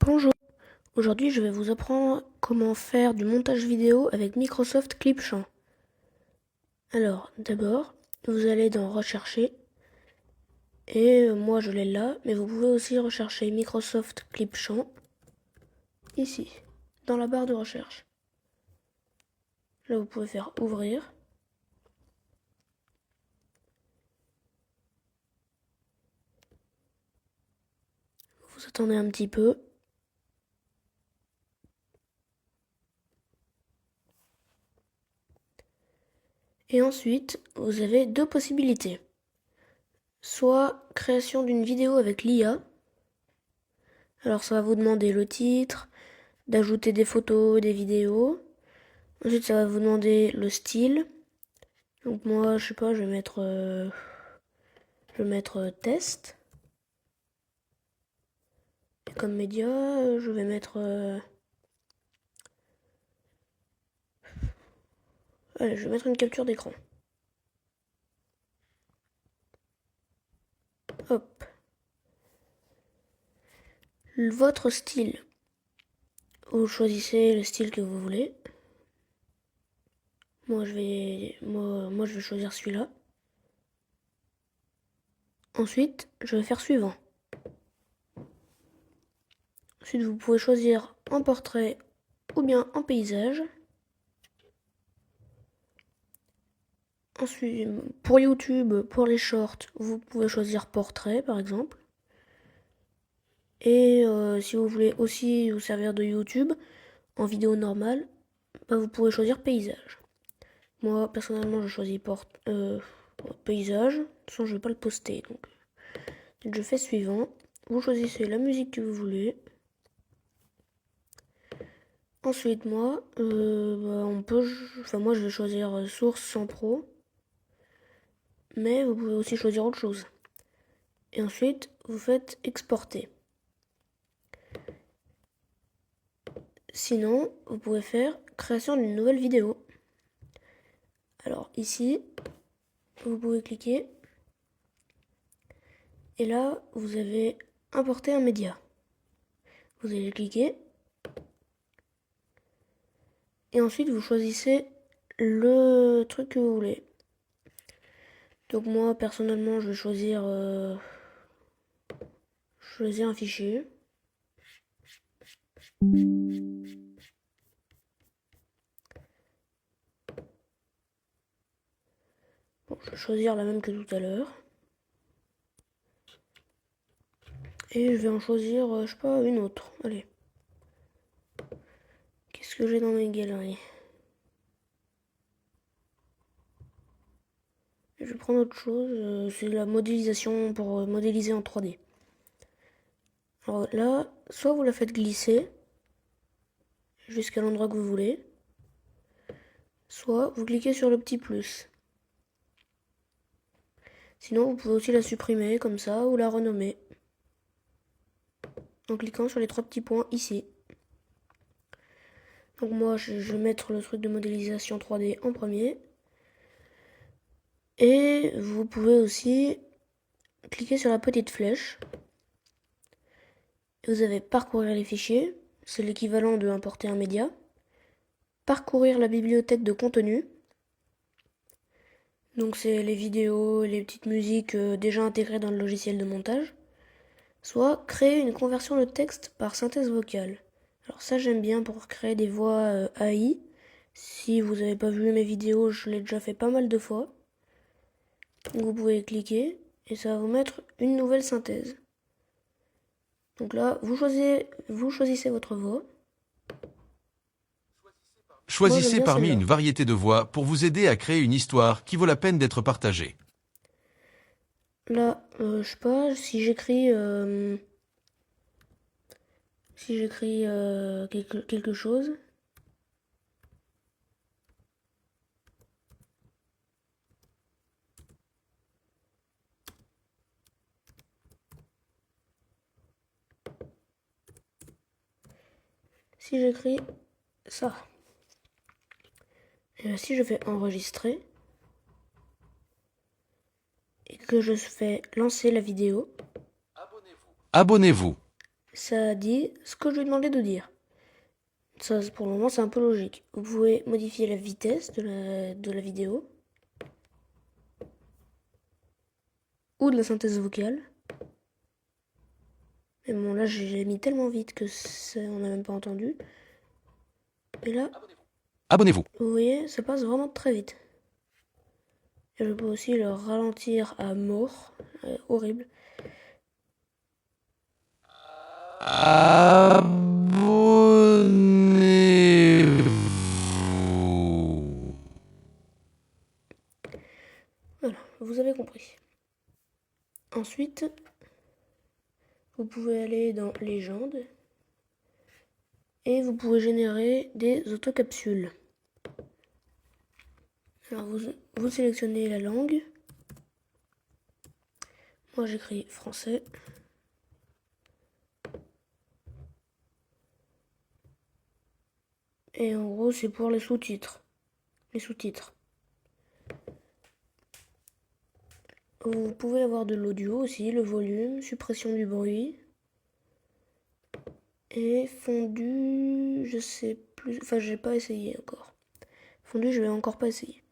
Bonjour, aujourd'hui je vais vous apprendre comment faire du montage vidéo avec Microsoft Clipchamp. Alors d'abord, vous allez dans Rechercher et moi je l'ai là, mais vous pouvez aussi rechercher Microsoft Clipchamp ici, dans la barre de recherche. Là vous pouvez faire Ouvrir. Vous attendez un petit peu. Et ensuite, vous avez deux possibilités. Soit création d'une vidéo avec l'IA. Alors ça va vous demander le titre, d'ajouter des photos, des vidéos. Ensuite ça va vous demander le style. Donc moi je sais pas, je vais mettre test. Et comme média, je vais mettre allez, je vais mettre une capture d'écran. Hop. Votre style. Vous choisissez le style que vous voulez. Moi je vais choisir celui-là. Ensuite, je vais faire suivant. Ensuite, vous pouvez choisir en portrait ou bien en paysage. Ensuite, pour YouTube, pour les shorts, vous pouvez choisir portrait par exemple. Et si vous voulez aussi vous servir de YouTube en vidéo normale, vous pouvez choisir paysage. Moi personnellement je choisis paysage. De toute façon je vais pas le poster, donc je fais suivant. Vous choisissez la musique que vous voulez. Ensuite moi, moi je vais choisir source sans pro, mais vous pouvez aussi choisir autre chose. Et ensuite vous faites exporter. Sinon vous pouvez faire création d'une nouvelle vidéo. Alors ici vous pouvez cliquer et là vous avez importer un média. Vous allez cliquer et ensuite vous choisissez le truc que vous voulez. Donc moi personnellement je vais choisir un fichier. Bon, je vais choisir la même que tout à l'heure. Et je vais en choisir, je sais pas, une autre. Allez. Qu'est-ce que j'ai dans mes galeries? Je vais prendre autre chose, c'est la modélisation pour modéliser en 3D. Alors là, soit vous la faites glisser jusqu'à l'endroit que vous voulez, soit vous cliquez sur le petit plus. Sinon, vous pouvez aussi la supprimer comme ça ou la renommer en cliquant sur les trois petits points ici. Donc moi, je vais mettre le truc de modélisation 3D en premier. Et vous pouvez aussi cliquer sur la petite flèche. Et vous avez parcourir les fichiers, c'est l'équivalent de importer un média. Parcourir la bibliothèque de contenu. Donc c'est les vidéos, les petites musiques déjà intégrées dans le logiciel de montage. Soit créer une conversion de texte par synthèse vocale. Alors ça j'aime bien pour créer des voix AI. Si vous n'avez pas vu mes vidéos, je l'ai déjà fait pas mal de fois. Donc vous pouvez cliquer et ça va vous mettre une nouvelle synthèse. Donc là, vous choisissez votre voix. Moi j'aime Choisissez bien parmi celle-là. une variété de voix pour vous aider à créer une histoire qui vaut la peine d'être partagée. Là, je sais pas, si j'écris quelque chose. Si j'écris ça. Et si je fais enregistrer et que je fais lancer la vidéo, Abonnez-vous. ça dit ce que je lui ai demandé de dire. Ça, pour le moment, c'est un peu logique. Vous pouvez modifier la vitesse de la vidéo ou de la synthèse vocale. Mais bon, là, j'ai mis tellement vite que on n'a même pas entendu. Et là, Abonnez-vous. vous voyez, ça passe vraiment très vite. Et je peux aussi le ralentir à mort. Horrible. Abonnez-vous. Voilà, vous avez compris. Ensuite, vous pouvez aller dans Légendes et vous pouvez générer des autocapsules. Alors vous sélectionnez la langue. Moi j'écris français. Et en gros c'est pour les sous-titres. Les sous-titres. Vous pouvez avoir de l'audio aussi, le volume, suppression du bruit. Et fondu, je sais plus. Enfin j'ai pas essayé encore. Fondu je vais encore pas essayer.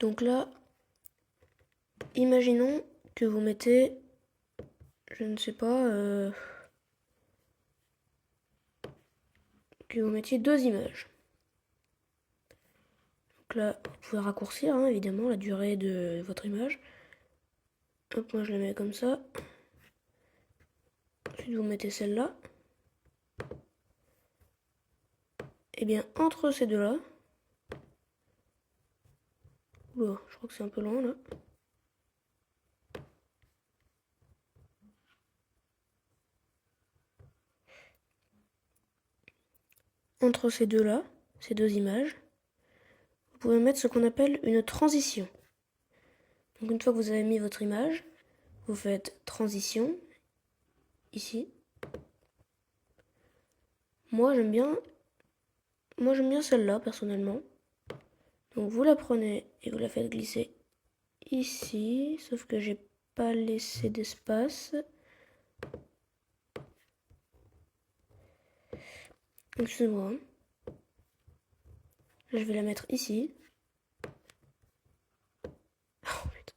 Donc là, imaginons que vous mettez, je ne sais pas, que vous mettiez deux images. Donc là, vous pouvez raccourcir hein, évidemment la durée de votre image. Hop, moi je la mets comme ça. Ensuite vous mettez celle-là. Et bien entre ces deux-là, oula, je crois que c'est un peu loin là. Entre ces deux-là, ces deux images, vous pouvez mettre ce qu'on appelle une transition. Donc une fois que vous avez mis votre image, vous faites transition, ici. Moi j'aime bien celle-là personnellement. Donc vous la prenez et vous la faites glisser ici, sauf que j'ai pas laissé d'espace. Excusez-moi. Je vais la mettre ici. Oh, putain.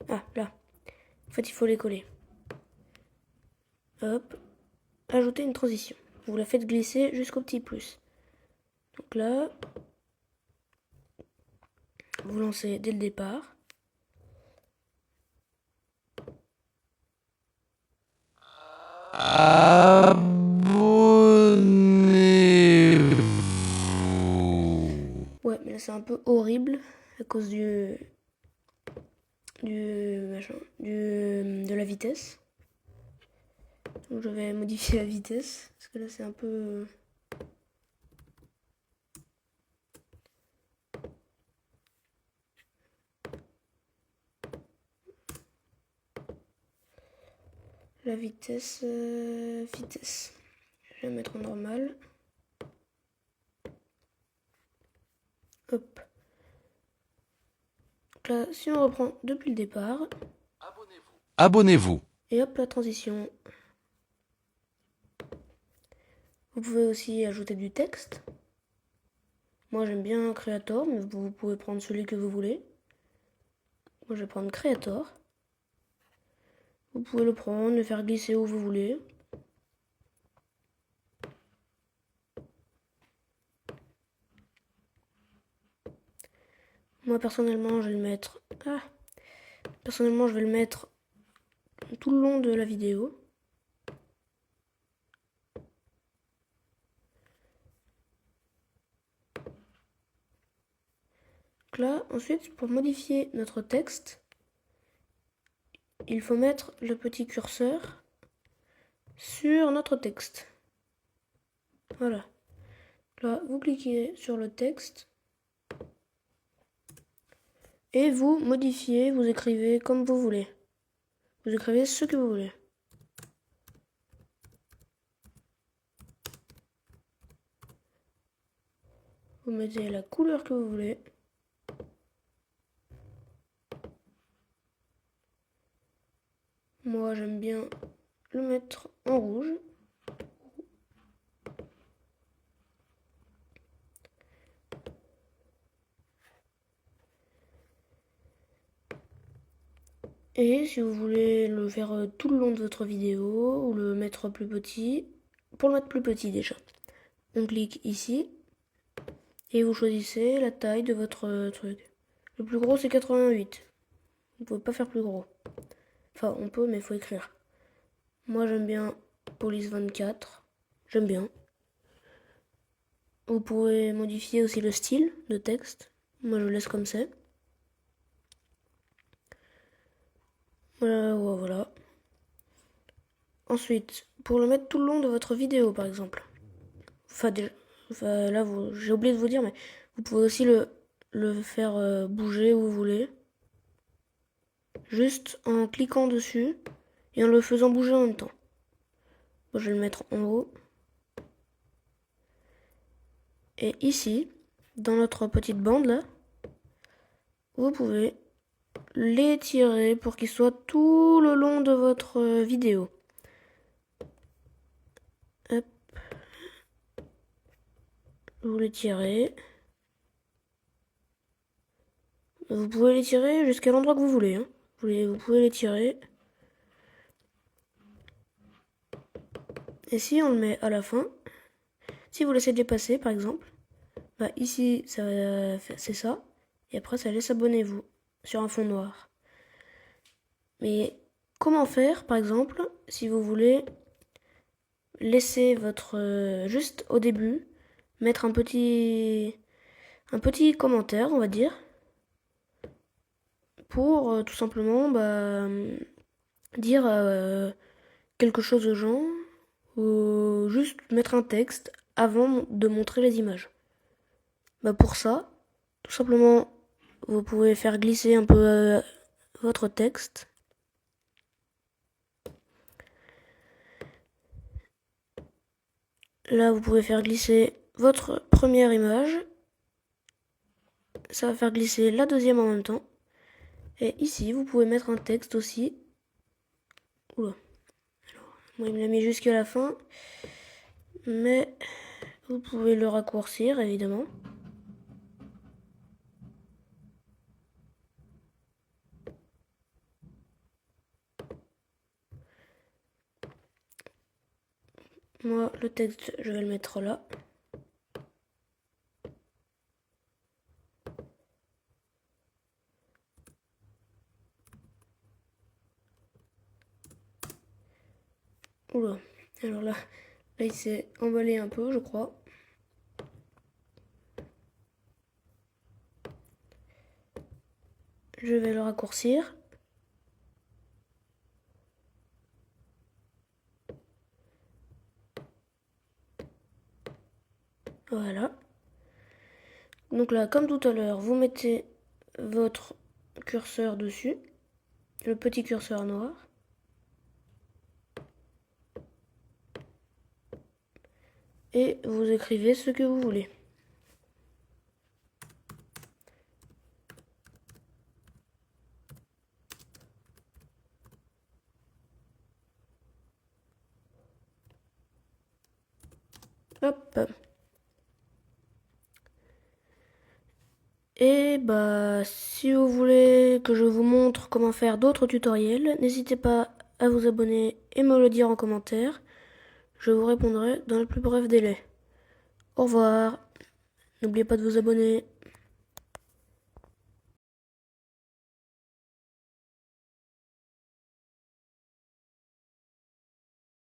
Ah, là. En fait, il faut les coller. Hop. Ajouter une transition. Vous la faites glisser jusqu'au petit plus. Donc là, vous lancez dès le départ. Abonnez-vous. Ouais, mais là c'est un peu horrible à cause de la vitesse. Donc je vais modifier la vitesse parce que là c'est un peu. La vitesse. Vitesse. Je vais la mettre en normal. Hop. Donc là, si on reprend depuis le départ. Abonnez-vous. Et hop, la transition. Vous pouvez aussi ajouter du texte. Moi j'aime bien Creator, mais vous pouvez prendre celui que vous voulez. Moi je vais prendre Creator. Vous pouvez le prendre, le faire glisser où vous voulez. Moi personnellement je vais le mettre. Personnellement je vais le mettre tout le long de la vidéo. Donc là, ensuite, pour modifier notre texte, il faut mettre le petit curseur sur notre texte. Voilà. Là, vous cliquez sur le texte et vous modifiez, vous écrivez comme vous voulez. Vous écrivez ce que vous voulez. Vous mettez la couleur que vous voulez. Moi, j'aime bien le mettre en rouge. Et si vous voulez le faire tout le long de votre vidéo ou le mettre plus petit, pour le mettre plus petit déjà, on clique ici et vous choisissez la taille de votre truc. Le plus gros c'est 88. Vous pouvez pas faire plus gros. Enfin on peut mais il faut écrire. Moi j'aime bien police 24. J'aime bien. Vous pouvez modifier aussi le style de texte. Moi je laisse comme c'est. Voilà. Ensuite, pour le mettre tout le long de votre vidéo par exemple. Enfin là j'ai oublié de vous dire mais vous pouvez aussi le faire bouger où vous voulez. Juste en cliquant dessus et en le faisant bouger en même temps. Bon, je vais le mettre en haut. Et ici, dans notre petite bande là, vous pouvez l'étirer pour qu'il soit tout le long de votre vidéo. Hop. Vous l'étirez. Vous pouvez l'étirer jusqu'à l'endroit que vous voulez. Hein. Vous pouvez l'étirer. Et si on le met à la fin, si vous laissez dépasser par exemple, bah ici c'est ça. Et après ça laisse abonnez-vous sur un fond noir. Mais comment faire par exemple si vous voulez laisser votre juste au début mettre un petit commentaire on va dire pour tout simplement dire quelque chose aux gens ou juste mettre un texte avant de montrer les images. Bah pour ça, tout simplement, vous pouvez faire glisser un peu votre texte. Là, vous pouvez faire glisser votre première image. Ça va faire glisser la deuxième en même temps. Et ici, vous pouvez mettre un texte aussi. Oula. Alors, moi, il me l'a mis jusqu'à la fin. Mais vous pouvez le raccourcir, évidemment. Moi, le texte, je vais le mettre là. Oula. Alors là il s'est emballé un peu, je crois. Je vais le raccourcir. Voilà. Donc là, comme tout à l'heure, vous mettez votre curseur dessus, le petit curseur noir. Et vous écrivez ce que vous voulez. Hop. Et si vous voulez que je vous montre comment faire d'autres tutoriels, n'hésitez pas à vous abonner et me le dire en commentaire. Je vous répondrai dans le plus bref délai. Au revoir. N'oubliez pas de vous abonner.